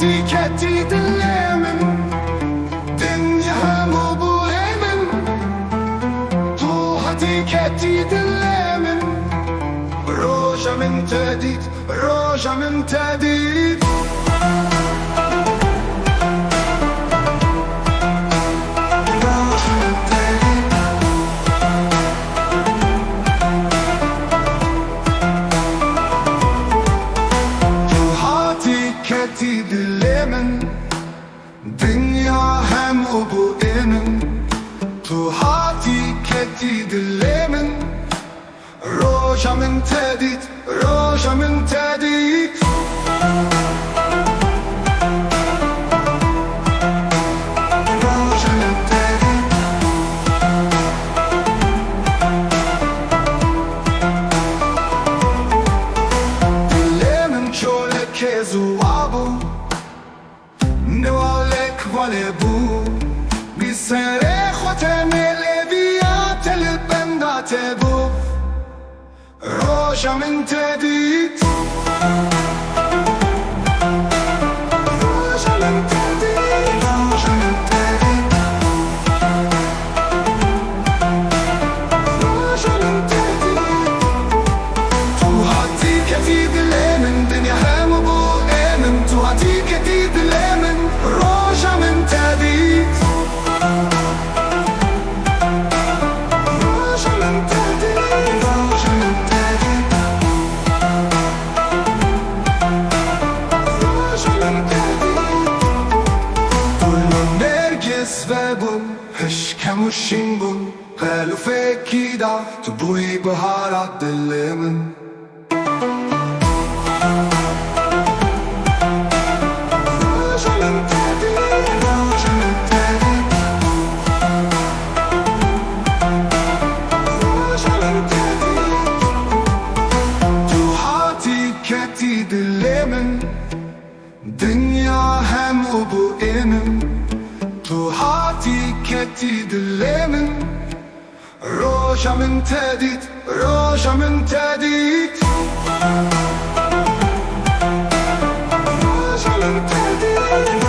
كتي دلمن دنيا مو بوهمن طوحتي كتي دلمن روجا من تديد روجا من تديد كتي دلمن دنيا هم وبؤمن طوحاتي كتي دلمن روجا من تديد روجا من تديد روجا من تديد دلمن شولك زوابو نوالك والبو بسره ختم لبيات البندات بو روجا من تديد روجا من تديد روجا من تديد روجا من تديد طوحتي كتي دلمن دنيا هم وبؤمن طوحتي كتي دلمن روجا من تديد روجا من تديد روجا من تديد روجا من تديد طول نرجس وبن هشكم وشنبن قالوا فكيدا تبوي بهارات دلمن كتي دلمن دنيا هم وبؤمن طوحاتي كتي دلمن روجا من تديد روجا من تديد روجا من تديد